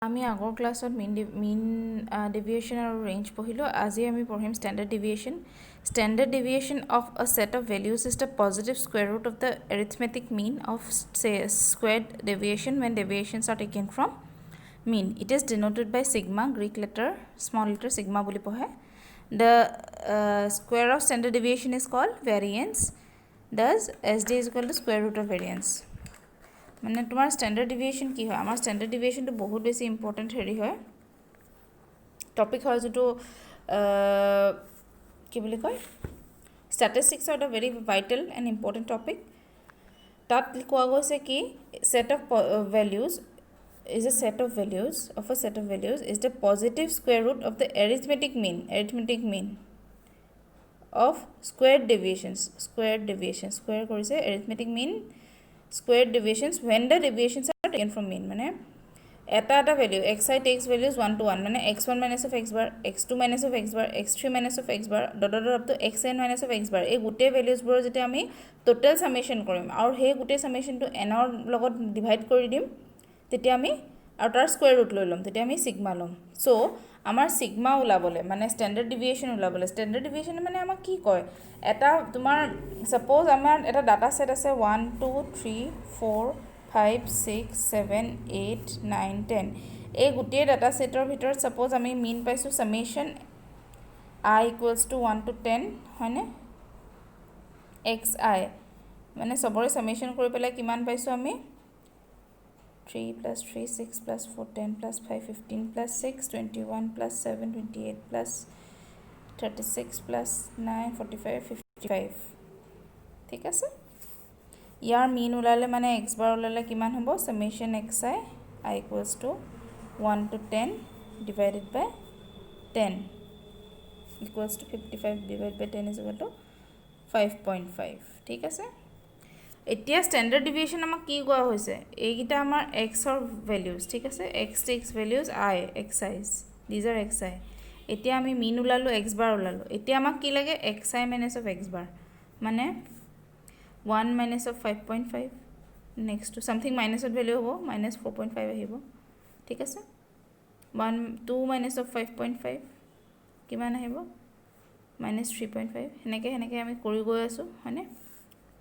আমি আগৰ ক্লাছত মিন ডেভিয়েশ্যন আৰু ৰেঞ্জ পঢ়িলোঁ আজি আমি পঢ়িম standard deviation standard deviation of a set of values is the positive square root of the arithmetic mean of squared deviation when deviations are taken from mean. It is denoted by sigma, Greek letter small letter sigma বুলি পঢ়ে. The square of standard deviation is called variance. Thus SD is equal to square root of variance. মানে তোমাৰ standard ডিভিয়েশ্যন কি হয় আমাৰ standard ডিভিয়েশ্যনটো বহুত বেছি important হেৰি হয় টপিক হয় যিটো কি বুলি কয় statistics are the very vital and important topic তাত কোৱা গৈছে কি set of values is a set of values is the positive square root of the arithmetic mean of squared deviations square কৰিছে arithmetic mean squared deviations when the deviations are taken from mean মানে এটা value xi takes values 1 to 1 মানে x1 minus of x bar x2 minus of x bar x3 minus of x bar dot up to xn minus of x bar এই গোটেই valuesবোৰ যেতিয়া আমি total summation কৰিম আৰু সেই গোটেই summation টো n ৰ লগত divide কৰি দিম তেতিয়া আমি আৰু তাৰ স্কয়াৰ ৰুট লৈ লম তেতিয়া আমি সিগমা লম সো আমাৰ সিগমা ওলাবলে মানে ষ্টেণ্ডাৰ্ড ডিভিয়েশ্যন ওলাবলে ষ্টেণ্ডাৰ্ড ডিভিয়েশ্যন মানে আমাক কি কয় এটা তোমাৰ সাপোজ আমাৰ এটা ডাটা সেট আছে 1 2 3 4 5 6 7 8 9 10 এই গোটেই ডাটা সেটৰ ভিতৰত সাপোজ আমি মিন পাইছো summation I equals to 1 to 10 হয়নে xi মানে সবৰে সামেশন কৰি পেলাই কিমান পাইছো আমি 3 plus 3 6 plus 4 10 plus 5 15 plus 6 21 plus 7 28 plus 36 plus 9 45 55 ঠিক আছে ইয়াৰ মিন ওলালে মানে x bar ওলালে কিমান হ'ব summation xi I equals to 1 to 10 divided by 10 equals to 55 divided by 10 is equal to 5.5 ঠিক আছে এতিয়া ষ্টেণ্ডাৰ্ড ডিভিয়েশ্যন আমাক কি কোৱা হৈছে এইকিটা আমাৰ x ৰ ভ্যালুজ ঠিক আছে x takes values I xi these are xi এতিয়া আমি মিন উলালো x bar উলালো এতিয়া আমাক কি লাগে xi minus of x bar মানে 1 minus of 5.5 next to something minus of value হ'ব minus 4.5 আহিব ঠিক আছে 2 minus of 5.5 কিমান আহিব minus 3.5 হেনেকে আমি কৰি গৈ আছো হয়নে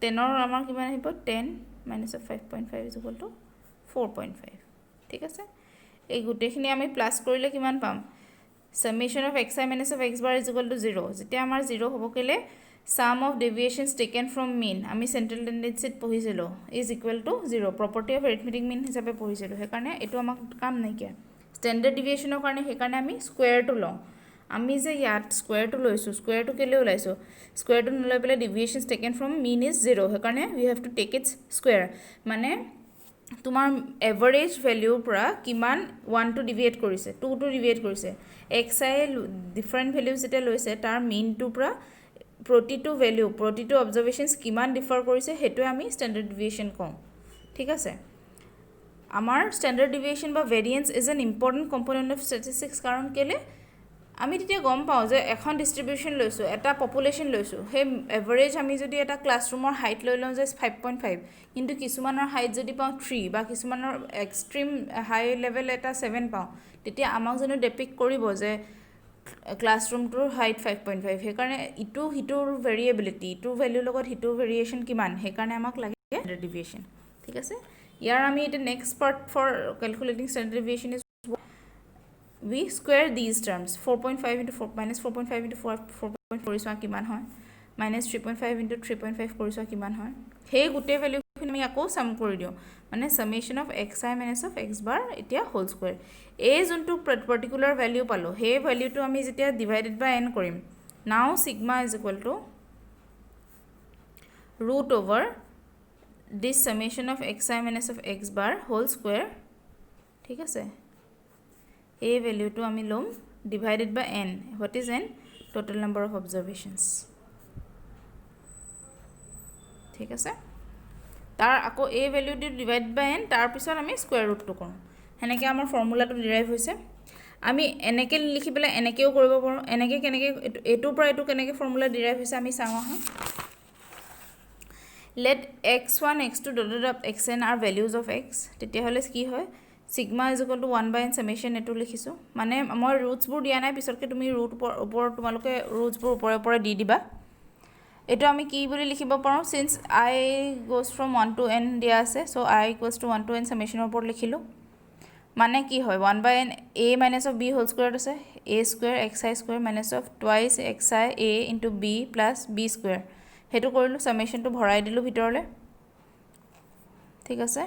10 ৰ আমাৰ কিমান আহিব 10 minus of 5.5 is equal to 4.5 ঠিক আছে এই গোটেইখিনি আমি প্লাস কৰিলে কিমান পাম summation of xi minus of x bar is equal to 0 যেতিয়া আমাৰ 0 হ'ব কেলে sum of deviations taken from mean আমি central tendency পঢ়িছিলো is equal to 0 property of arithmetic mean হিচাপে পঢ়িছিলো সেই কাৰণে এটো আমাক কাম নাই কিয়া standard deviation ৰ কাৰণে সেই কাৰণে আমি স্কয়াৰ টো লওঁ আমি যে ইয়াত স্কয়াৰ টো লৈছো স্কয়াৰ টো কেলে ওলাইছো স্কয়াৰ টো নলৈ পেলে deviations taken from mean is 0 সেই কাৰণে we have to take its square মানে তোমাৰ এভাৰেজ ভ্যালু পৰা কিমান 1 টু ডিভিয়েট কৰিছে 2 টু ডিভিয়েট কৰিছে xi ডিফাৰেন্ট ভ্যালুজ যেটা লৈছে তাৰ মিন টু পৰা প্ৰতিটো ভ্যালু প্ৰতিটো অবজাৰভেশনস কিমান ডিফাৰ কৰিছে হেতু আমি ষ্টেণ্ডাৰ্ড ডিভিয়েশ্যন কওঁ ঠিক আছে আমাৰ ষ্টেণ্ডাৰ্ড ডিভিয়েশ্যন বা variance is an important component of statistics কাৰণ কেলে আমি তেতিয়া গম পাওঁ যে এখন ডিস্ট্ৰিবিউশন লৈছো এটা পপুলেশন লৈছো হে এভাৰেজ আমি যদি এটা ক্লাছৰুমৰ হাইট লৈ লওঁ যে 5.5 কিন্তু কিছুমানৰ হাইট যদি পাওঁ 3 বা কিছুমানৰ এক্সট্ৰিম হাই লেভেল এটা 7 পাওঁ তেতিয়া আমাক জনো ডেপিক্ট কৰিব যে ক্লাছৰুমটোৰ হাইট 5.5 হে কাৰণে ইটো হিটোৰ ভেৰিয়েবিলিটি ইটো ভ্যালু লগত হিটো ভেৰিয়েশন কিমান হে কাৰণে আমাক লাগে ষ্টেণ্ডাৰ্ড ডিভিয়েশ্যন ঠিক আছে ইয়াৰ আমি এটা next part for calculating standard deviation is we square these terms 4.5 into 4 minus 4.5 into 4 কৰিছোৱা কিমান হয় minus 3.5 into 3.5 কৰিছোৱা কিমান হয় হে গুটে ভ্যালু খিনি আমি আকৌ সাম কৰি দিও মানে summation of xi minus of x bar এতিয়া হোল স্কয়াৰ এই যোনটো পাৰ্টিকুলাৰ ভ্যালু পালো হে ভ্যালুটো আমি যেতিয়া ডিভাইডেড বাই n কৰিম now sigma is equal to root over this summation of xi minus of x bar whole square ঠিক আছে a value to ami lom divided by n what is n total number of observations ঠিক আছে তাৰ আকৌ a value to divide by n তাৰ পিছত আমি square root টো কৰো হেনেকে আমাৰ ফৰ্মুলাটো ডিৰাইভ হৈছে আমি এনেকে লিখি পেলাই এনেকেও কৰিব পাৰো এনেকে কেনেকে এটোৰ পৰা এটো কেনেকে ফৰ্মুলা ডিৰাইভ হৈছে আমি চাওঁ আহা let x1 x2 xn are values of x তেতিয়া হলে কি হয় sigma is equal two 1/n সামেশ্যন এইটো লিখিছোঁ মানে মই ৰুটছবোৰ দিয়া নাই পিছতকৈ তুমি ওপৰত তোমালোকে ৰুটছবোৰ ওপৰে দি দিবা এইটো আমি কি বুলি লিখিব পাৰোঁ signs I goes from 1 to n দিয়া আছে চ' I equals to 1 to n সামেশ্যনৰ ওপৰত লিখিলোঁ মানে কি হয় 1/n a minus of b whole স্কুৱেৰত আছে a square xi square minus of twice xi a into b plus b square সেইটো কৰিলোঁ সামেশ্যনটো ভৰাই দিলোঁ ভিতৰলৈ ঠিক আছে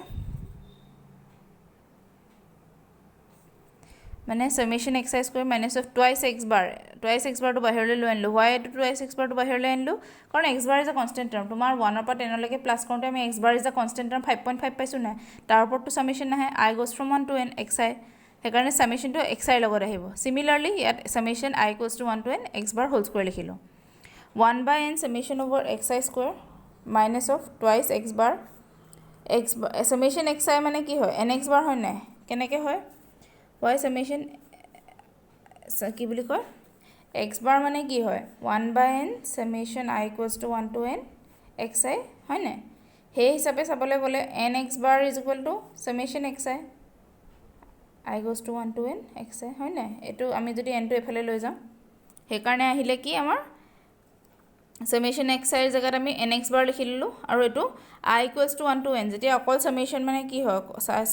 মানে summation xi square minus of twice x bar টো বাহিৰলৈ লৈ আনিলোঁ why এইটো twice x bar টো বাহিৰলৈ আনিলোঁ কাৰণ x bar is a constant term তোমাৰ 1 ৰ পৰা 10 লৈকে প্লাছ কৰোঁতে আমি x bar is a constant term 5.5 পাইছোঁ নাই তাৰ ওপৰতটো summation নাহে I goes from 1 to n xi সেইকাৰণে summationটো xi লগত আহিব similarly ইয়াত summation I goes to 1 to n x bar whole square লিখিলোঁ 1/n summation over xi square minus of twice x bar summation xi মানে কি হয় nx bar হয় নাই কেনেকৈ হয় y summation কি বুলি কয় x bar মানে কি হয় 1/n summation I equals to 1 to n xi হয় নাই সেই হিচাপে চাবলৈ গ'লে nx bar is equal to summation xi I goes to 1 to n xi হয় নাই এইটো আমি যদি n টো এফালে লৈ যাওঁ সেইকাৰণে আহিলে কি আমাৰ summation xi ৰ জেগাত আমি nx bar লিখি ললোঁ আৰু এইটো I equals to 1 to n যেতিয়া অকল summation মানে কি হয়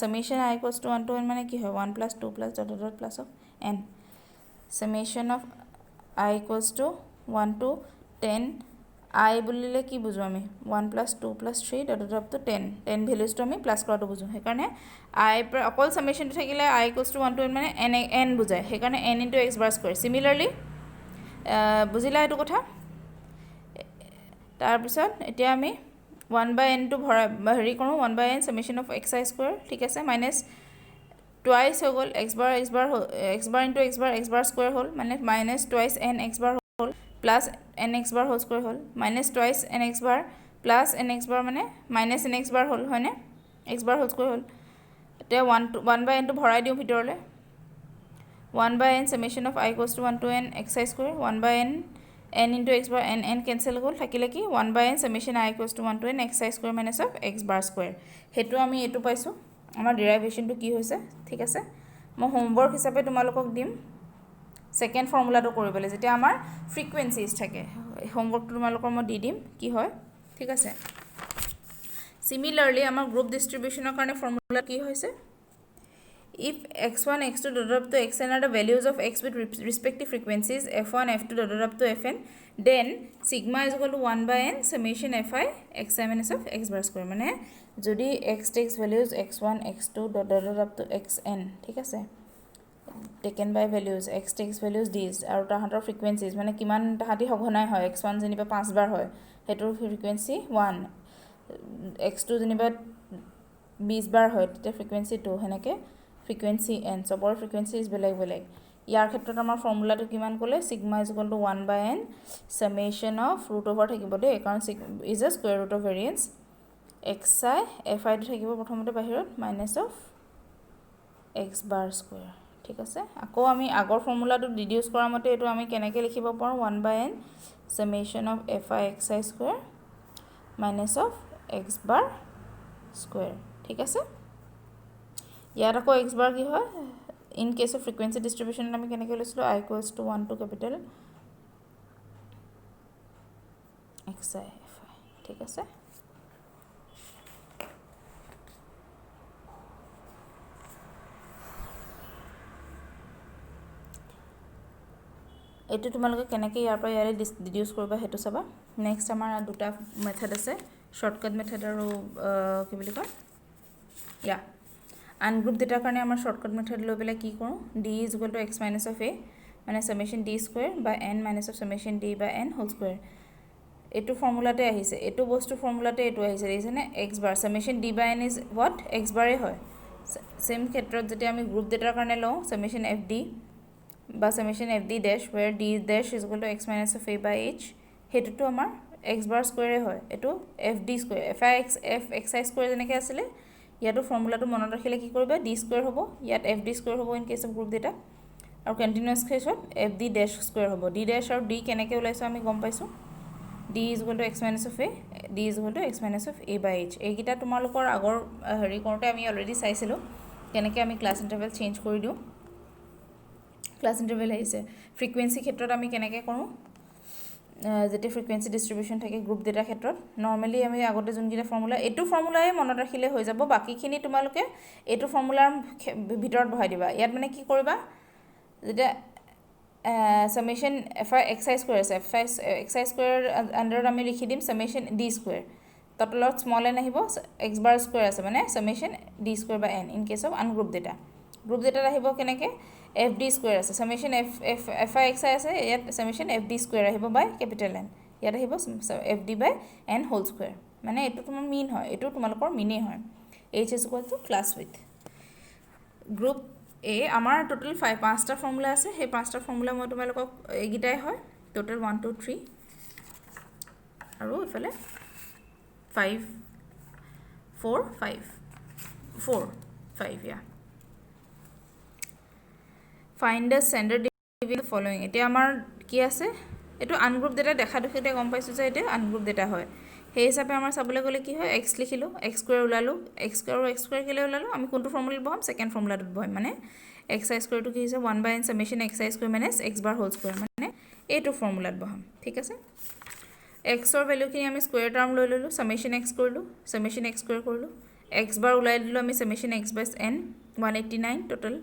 summation I equals to 1 to n মানে কি হয় 1 plus 2 plus dot dot plus of n summation of I equals to 1 to 10 I বুলিলে কি বুজো আমি 1 plus 2 plus 3 dot dot up to 10 ভ্যালুজটো আমি প্লাস কৰাটো বুজো সেইকাৰণে I অকল summation থাকিলে I equals to 1 to n মানে n বুজায় সেইকাৰণে n into x bar square similarly বুজিলা এইটো কথা তাৰপিছত এতিয়া আমি 1/n টো হেৰি কৰোঁ 1/n summation of xi square ঠিক আছে মাইনাছ টুৱাইচ হৈ গ'ল x bar into x bar square হ'ল মানে minus twice n x bar হ'ল plus n x bar whole square হ'ল minus twice n x bar plus n x bar মানে minus n x bar হ'ল হয়নে x bar whole square হ'ল এতিয়া 1/n টো ভৰাই দিওঁ ভিতৰলৈ 1/n summation of I equals to 1 to n xi square 1/n n into x bar n cancel হ'ল থাকিলে কি 1/n summation I equals to 1 to n xi square minus of x bar square হেতু আমি এটো পাইছো আমাৰ ডেৰিভেশনটো কি হৈছে ঠিক আছে মই হোমৱৰ্ক হিচাপে তোমালোকক দিম সেকেন্ড ফৰ্মুলাটো কৰিবলৈ যেতিয়া আমাৰ ফ্ৰিকুৱেন্সিজ থাকে হোমৱৰ্কটো তোমালোকৰ মই দি দিম কি হয় ঠিক আছে সিমিলাৰলি আমাৰ গ্ৰুপ ডিস্ট্ৰিবিউশনৰ কাৰণে ফৰ্মুলা কি হৈছে if x1 x2 dot up to xn are the values of x with respective frequencies f1 f2 dot up to fn then sigma is equal to 1/n summation fi xi minus of x bar square মানে যদি x takes values x1 x2 dot up to xn ঠিক আছে taken by values x takes values these আৰু তাহাঁতৰ frequencies মানে কিমান তাহাঁতি সঘনাই হয় x1 যেনিবা 5 বাৰ হয় হেতৰ frequency 1 x2 যেনিবা 20 বাৰ হয় তেতিয়া frequency 2 হেনেকে frequency n সবৰ frequencies বেলেগ বেলেগ ইয়াৰ ক্ষেত্ৰত আমাৰ ফৰ্মুলাটো কিমান ক'লে sigma is equal to 1/n summation of root over থাকিব দে কাৰণ is a square root of variance xi fi টো থাকিব প্ৰথমতে বাহিৰত minus of x bar square ঠিক আছে আকৌ আমি আগৰ ফৰ্মুলাটো ডিডিউস কৰা মতে এটো আমি কেনেকৈ লিখিব পাৰো 1/n summation of fi xi square minus of x bar square ঠিক আছে ইয়াত আকৌ x bar কি হয় in case of frequency distribution আমি কেনেকৈ লৈছিলো I equals to 1 to capital xi fi ঠিক আছে এটো তোমালোকে কেনেকৈ ইয়াৰ পৰা ইয়াৰে ডিডিউস কৰিবা হেতু চাবা নেক্সট আমাৰ দুটা মেথড আছে শৰ্টকাট মেথড আৰু কি বুলি কয় ইয়া আনগ্ৰুপ ডেটাৰ কাৰণে আমাৰ শৰ্টকাট মেথড লৈ পেলাই কি কৰোঁ d is equal to x minus of a মানে summation d square by n minus of summation d by n whole square এটো ফৰ্মুলাতে আহিছে এটো বস্তু ফৰ্মুলাতে এটো আহিছে দেখিছেনে x bar summation d by n is what x bar এ হয় same ক্ষেত্ৰত যদি আমি গ্ৰুপ ডেটাৰ কাৰণে লওঁ summation fd বা summation fd dash where d dash is equal to x minus of a by h হেতুটো আমাৰ x bar square হয় এটো fd square fxi square যেনেকৈ আছিলে ইয়াতো ফৰ্মুলাটো মনত ৰাখিলে কি কৰিবা d square হ'ব ইয়াত fd square হ'ব in case of group data আৰু কন্টিনিউয়াস কেছত fd dash square হ'ব d dash আৰু d কেনেকৈ ওলাইছো আমি গম পাইছো d is equal to x minus of a d is equal to x minus of a by h এইকিটা তোমালোকৰ আগৰ হেৰি কৰোতে আমি অলৰেডি চাইছিলো কেনেকৈ আমি ক্লাছ ইণ্টাৰভেল চেঞ্জ কৰি দিওঁ ক্লাছ ইণ্টাৰভেল আহিছে ফ্ৰিকুৱেঞ্চি ক্ষেত্ৰত আমি কেনেকৈ কৰোঁ যেতিয়া ফ্ৰিকুৱেঞ্চি ডিষ্ট্ৰিবিউশ্যন থাকে গ্ৰুপ ডেটাৰ ক্ষেত্ৰত নৰ্মেলি আমি আগতে যোনকেইটা ফৰ্মুলা এইটো ফৰ্মুলাই মনত ৰাখিলে হৈ যাব বাকীখিনি তোমালোকে এইটো ফৰ্মুলাৰ ভিতৰত বহাই দিবা ইয়াত মানে কি কৰিবা যেতিয়া সামেশ্যন এক্স আই স্কুৱেৰ আছে এক্স আই স্কুৱেৰ আণ্ডাৰত আমি লিখি দিম সামেশ্যন ডি স্কুৱেৰ তলত স্মল এন আহিব এক্স বাৰ স্কুৱেৰ আছে মানে সামেশ্যন ডি স্কুৱেৰ বা N in case of ungroup data group ডেটাত আহিব কেনেকৈ এফ ডি স্কুৱেৰ আছে সামেশ্যন এফ আই এক্স আই আছে ইয়াত সামেশ্যন এফ ডি স্কুৱেৰ আহিব বাই কেপিটেল এন ইয়াত আহিব F D by N whole square মানে এইটো তোমাৰ মিন হয় এইটো তোমালোকৰ মিনেই হয় H is equal two class with group এ আমাৰ টোটেল 5টা ফৰ্মুলা আছে সেই 5টা ফৰ্মুলা মই তোমালোকক এইকেইটাই হয় টোটেল 1 2 3 আৰু ইফালে 5 4 5 ইয়া ফাইণ্ড দ্য ষ্টেণ্ডাৰ্ড ডিভিয়েশ্যন ফলোয়িং এতিয়া আমাৰ কি আছে এইটো আনগ্ৰুপ ডেটা দেখা দেখিতে গম পাইছোঁ যে এইটো আনগ্ৰুপ ডেটা হয় সেই হিচাপে আমাৰ চাবলৈ গ'লে কি হয় এক্স লিখিলোঁ এক্স স্কুৱেৰ ওলালোঁ এক্স স্কুৱেৰ কেলৈ ওলালোঁ আমি কোনটো ফৰ্মুলাত বহাম ছেকেণ্ড ফৰ্মুলাটোত বহাম মানে এক্স আই স্কুৱেৰটো কি হৈছে 1/n সামেশ্যন X I square minus X bar whole square মানে এইটো ফৰ্মুলাত বহাম ঠিক আছে এক্সৰ ভেলুখিনি আমি স্কুৱেৰ টাৰ্ম লৈ ল'লোঁ সামেশ্যন এক্স কৰিলোঁ সামেশ্যন এক্স স্কুৱেৰ কৰিলোঁ এক্স বাৰ ওলাই দিলোঁ আমি সামেশ্যন এক্স বাই এন 189 টোটেল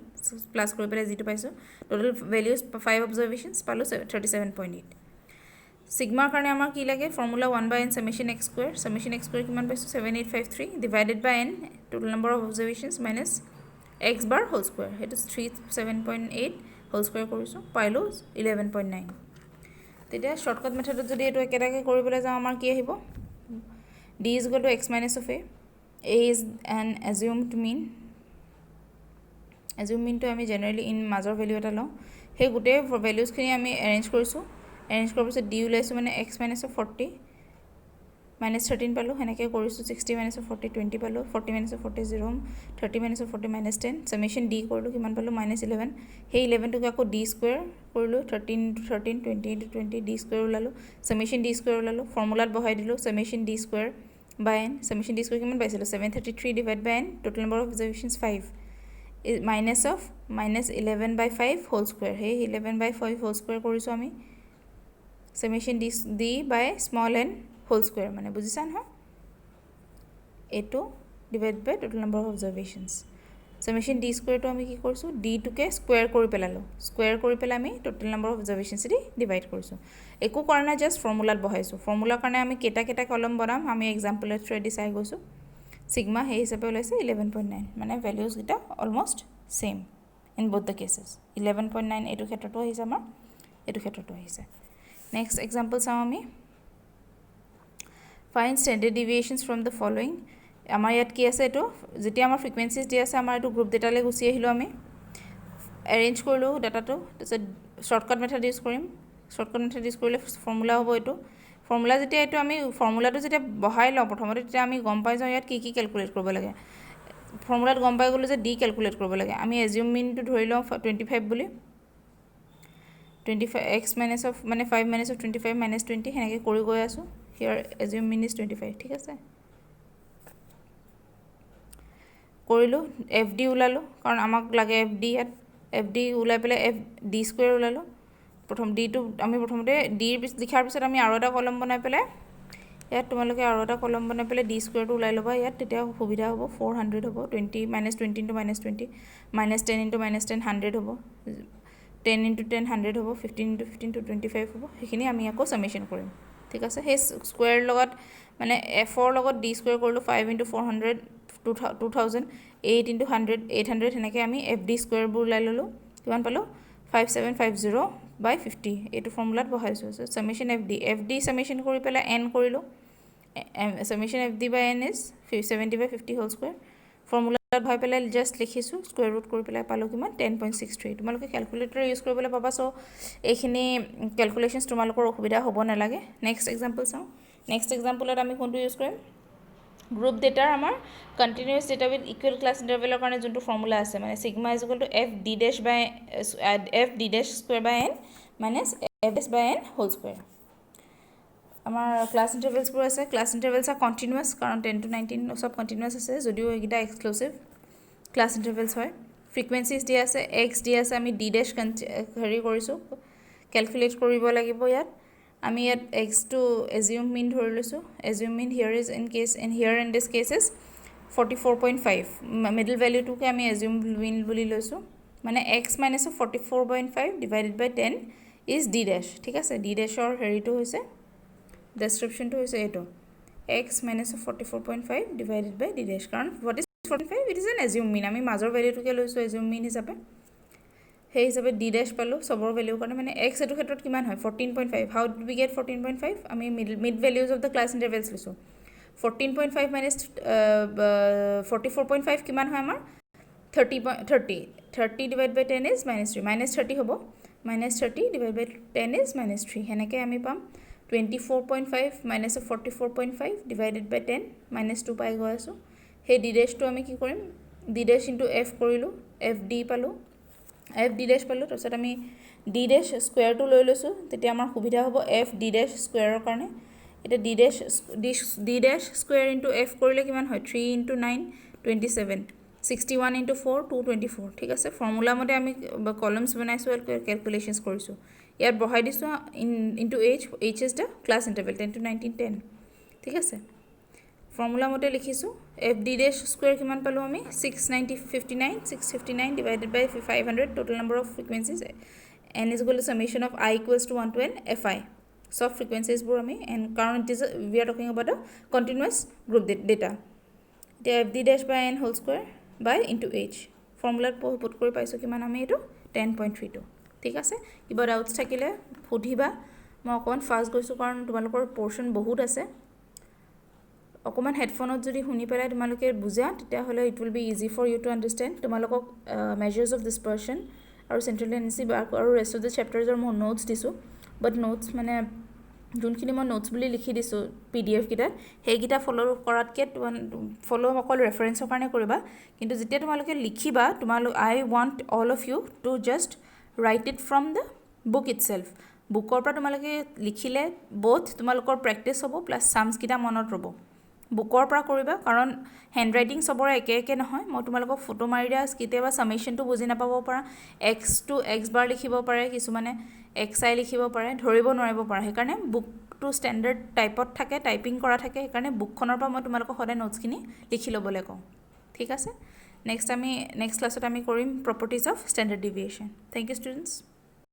প্লাছ কৰি পেলাই যিটো পাইছোঁ টোটেল ভেলিউজ 5 অবজাৰ্ভেশ্যনছ পালোঁ 37.8 সিগমাৰ কাৰণে আমাৰ কি লাগে ফৰ্মুলা 1/n সামেশ্যন এক্স স্কুৱেৰ কিমান পাইছোঁ 7853 divided by N total number of observations minus X bar whole square সেইটো 37.8 হোল স্কুৱেৰ কৰিছোঁ পাইলোঁ 11.9 তেতিয়া শ্বৰ্টকাট মেথডত যদি এইটো একেটাকে কৰিবলৈ যাওঁ আমাৰ কি আহিব D is equal to X minus of A is an assumed mean মিনটো আমি জেনেৰেলি ইন মাজৰ ভেলিউ এটা লওঁ সেই গোটেই ভেলিউজখিনি আমি এৰেঞ্জ কৰিছোঁ এৰেঞ্জ কৰাৰ পিছত ডি ওলাইছোঁ মানে এক্স মাইনাছ অফ 40 মাইনাছ 13 পালোঁ সেনেকৈ কৰিছোঁ 60 মাইনাছ অফ 40 20 পালোঁ 40 minus of 40 0 30 minus of 40 minus 10 summation D কৰিলোঁ কিমান পালোঁ মাইনাছ 11 সেই 11টোকে আকৌ ডি স্কুৱেৰ কৰিলোঁ 13 into 13 20 into 20 ডি স্কুৱেৰ ওলালোঁ সামেশ্যন ডি স্কুৱেৰ ওলালোঁ ফৰ্মুলাত বহাই দিলোঁ summation D square by N summation D square কিমান পাইছিলোঁ 733 divide by N total number of observations 5 minus of minus 11/5 whole square সেই 11/5 হোল স্কুৱেৰ কৰিছোঁ আমি summation D by small N whole square মানে বুজিছা নহয় এইটো divide by total number of observations summation D স্কুৱেৰটো আমি কি কৰিছোঁ ডিটোকে স্কুৱেৰ কৰি পেলালোঁ স্কুৱেৰ কৰি পেলাই আমি টোটেল নম্বৰ অফ অবজাৰ্ভেশ্যনছ দি ডিভাইড কৰিছোঁ একো কৰা নাই জাষ্ট ফৰ্মুলাত বহাইছোঁ ফৰ্মুলাৰ কাৰণে আমি কেইটা কলম বনাম আমি এক্সাম্পলৰ থ্ৰুৱেদি চাই গৈছোঁ সিগমা সেই হিচাপে ওলাইছে 11.9 মানে ভেলিউজকেইটা almost same in both the cases 11.9 এইটো ক্ষেত্ৰতো আহিছে আমাৰ এইটো ক্ষেত্ৰতো আহিছে নেক্সট এক্সাম্পল চাওঁ আমি find standard deviations from the following আমাৰ ইয়াত কি আছে এইটো যেতিয়া আমাৰ ফ্ৰিকুৱেঞ্চিজ দি আছে আমাৰ এইটো গ্ৰুপ ডেটালৈ গুচি আহিলোঁ আমি এৰেঞ্জ কৰিলোঁ ডাটাটো তাৰপিছত শ্বৰ্টকাট মেথড ইউজ কৰিম শ্বৰ্টকাট মেথড ইউজ কৰিলে ফৰ্মুলা হ'ব এইটো ফৰ্মুলা যেতিয়া এইটো আমি ফৰ্মুলাটো যেতিয়া বহাই লওঁ প্ৰথমতে তেতিয়া আমি গম পাই যাওঁ ইয়াত কি কেলকুলেট কৰিব লাগে ফৰ্মুলাত গম পাই গ'লোঁ যে ডি কেলকুলেট কৰিব লাগে আমি এজিউম মিনটো ধৰি লওঁ 25 বুলি 25 এক্স মাইনাছ অফ মানে 5 মাইনাছ অফ 25 মাইনাছ 20 সেনেকৈ কৰি গৈ আছোঁ হিয়াৰ এজিউম মিন ইজ 25 ঠিক আছে কৰিলোঁ এফ ডি ওলালোঁ কাৰণ আমাক লাগে এফ ডি ইয়াত এফ ডি ওলাই পেলাই এফ ডি স্কুৱেৰ ওলালোঁ প্ৰথম ডিটো আমি প্ৰথমতে ডিৰ লিখাৰ পিছত আমি আৰু এটা কলম বনাই পেলাই ইয়াত তোমালোকে আৰু এটা কলম বনাই পেলাই ডি স্কুৱেৰটো ওলাই ল'বা ইয়াত তেতিয়া সুবিধা হ'ব 400 হ'ব 20 minus 20 into minus 20 minus 10 into minus 10 100 হ'ব 10 ইনটু 10 100 হ'ব 15 ইনটু 15 টু 25 হ'ব সেইখিনি আমি আকৌ সামেশ্যন কৰিম ঠিক আছে সেই স্কুৱেৰ লগত মানে এফৰ লগত ডি স্কুৱেৰ কৰিলোঁ 5 ইনটু 400 2000 8 ইনটু 100 800 সেনেকৈ আমি এফ ডি স্কুৱেৰবোৰ ওলাই ল'লোঁ কিমান পালোঁ 5750/50 এইটো ফৰ্মুলাত বহাইছোঁ সামেশ্যন এফ ডি সামেশ্যন কৰি পেলাই এন কৰিলোঁ summation F D by N is 70/50 whole square ফৰ্মুলাত ভৰাই পেলাই জাষ্ট লিখিছোঁ স্কুৱেৰ ৰুট কৰি পেলাই পালোঁ কিমান 10.63 তোমালোকে কেলকুলেটৰ ইউজ কৰিবলৈ পাবা চ' এইখিনি কেলকুলেশ্যনছ তোমালোকৰ অসুবিধা হ'ব নালাগে নেক্সট এক্সাম্পল চাওঁ নেক্সট এক্সাম্পলত আমি কোনটো ইউজ কৰিম গ্ৰুপ ডেটাৰ আমাৰ continuous data with equal class ইণ্টাৰভেলৰ কাৰণে যোনটো ফৰ্মুলা আছে মানে sigma is equal to F D dash square by N minus F dash by N whole square আমাৰ ক্লাছ ইণ্টাৰভেলছবোৰ আছে ক্লাছ ইণ্টাৰভেলছ আৰ কণ্টিনিউৱাছ কাৰণ 10 to 19 চব কণ্টিনিউৱাছ আছে যদিও এইকেইটা এক্সক্লুচিভ ক্লাছ ইণ্টাৰভেলছ হয় ফ্ৰিকুৱেঞ্চিজ দিয়া আছে এক্স দিয়া আছে আমি ডি ডেছ হেৰি কৰিছোঁ কেলকুলেট কৰিব লাগিব ইয়াত আমি ইয়াত এক্সটো এজিউম মিন ধৰি লৈছোঁ assume mean here is in case in here in this cases 44.5 middle ভেলিউটোকে আমি এজিউম মিন বুলি লৈছোঁ মানে x minus 44.5 divided by 10 is d dash ঠিক আছে ডি ডেছৰ হেৰিটো হৈছে ডেছক্ৰিপশ্যনটো হৈছে এইটো x minus 44.5 divided by d dash কাৰণ what is 45 it is n assume mean আমি মাজৰ ভেলিউটোকে লৈছোঁ এজিউম মিন হিচাপে সেই হিচাপে ডি ডেছ পালোঁ চবৰ ভেলিউৰ কাৰণে মানে এক্স এইটো ক্ষেত্ৰত কিমান হয় 14.5 হাউ ডু বি গেট 14.5 আমি mid values of the class intervals লৈছোঁ 14.5 মাইনাছ 44.5 কিমান হয় আমাৰ 30 ডিভাইড বাই 10 ইজ মাইনাছ 30 হ'ব minus 30 divide by 10 is minus 3 সেনেকৈ আমি পাম 24.5 মাইনাছ 44.5 ডিভাইডেড বাই 10 মাইনাছ 2 পাই গৈ আছোঁ সেই ডি ডেছটো আমি কি কৰিম ডি ডেছ ইনটু এফ কৰিলোঁ এফ ডি পালোঁ এফ ডি ডেছ পালোঁ তাৰপিছত আমি ডি ডেছ স্কুৱেৰটো লৈ লৈছোঁ তেতিয়া আমাৰ সুবিধা হ'ব এফ ডি ডেছ স্কুৱেৰৰ কাৰণে এতিয়া D dash square into F কৰিলে কিমান হয় 3 ইনটু 9 27 61 ইনটু 4 224 ঠিক আছে ফৰ্মুলা মতে আমি কলমছ বনাইছোঁ কেলকুলেশ্যনছ কৰিছোঁ ইয়াত বহাই দিছোঁ into H is the class interval 10 to 19 10 ঠিক আছে ফৰ্মুলা মতে লিখিছোঁ এফ ডি ডেছ স্কুৱেৰ কিমান পালোঁ আমি 659 divided by 500 total number of frequencies n is equal to summation of i equals to 1 to n f i চব ফ্ৰিকুৱেঞ্চিজবোৰ আমি এন কাৰণ it is we are talking about a continuous group data এতিয়া f D dash by N whole square by into h ফৰ্মুলাত put কৰি পাইছোঁ কিমান আমি এইটো 10.32 ঠিক আছে কিবা ডাউটছ থাকিলে সুধিবা মই অকণমান ফাষ্ট গৈছোঁ কাৰণ তোমালোকৰ পৰ্চন বহুত আছে অকণমান হেডফোনত যদি শুনি পেলাই তোমালোকে বুজা তেতিয়াহ'লে it will be easy for you to understand তোমালোকক মেজাৰ্ছ অফ ডিছপাৰ্চন আৰু চেণ্ট্ৰেল টেণ্ডেঞ্চি আৰু ৰেষ্ট অফ দ্য চেপ্টাৰ্ছৰ মই নোটছ দিছোঁ বাট নোটছ মানে যোনখিনি মই নোটছ বুলি লিখি দিছোঁ PDF কেইটাত সেইকেইটা ফ'ল' কৰাতকৈ ফ'ল' অকল ৰেফাৰেঞ্চৰ কাৰণে কৰিবা কিন্তু যেতিয়া তোমালোকে লিখিবা I want all of you to just write it from the book itself বুকৰ পৰা তোমালোকে লিখিলে বথ তোমালোকৰ প্ৰেক্টিছ হ'ব প্লাছ ছামছকেইটা মনত ৰ'ব বুকৰ পৰা কৰিবা কাৰণ হেণ্ড ৰাইটিং চবৰে একে নহয় মই তোমালোকক ফটো মাৰি দিয়া কেতিয়াবা ছামেশ্যনটো বুজি নাপাব পৰা এক্স টু এক্স বাৰ লিখিব পাৰে কিছুমানে এক্স আই লিখিব পাৰে ধৰিব নোৱাৰিব পাৰে সেইকাৰণে বুকটো ষ্টেণ্ডাৰ্ড টাইপত থাকে টাইপিং কৰা থাকে সেইকাৰণে বুকখনৰ পৰা মই তোমালোকক সদায় নোটছখিনি লিখি ল'বলৈ কওঁ ঠিক আছে নেক্সট ক্লাছত আমি কৰিম properties of standard deviation thank you students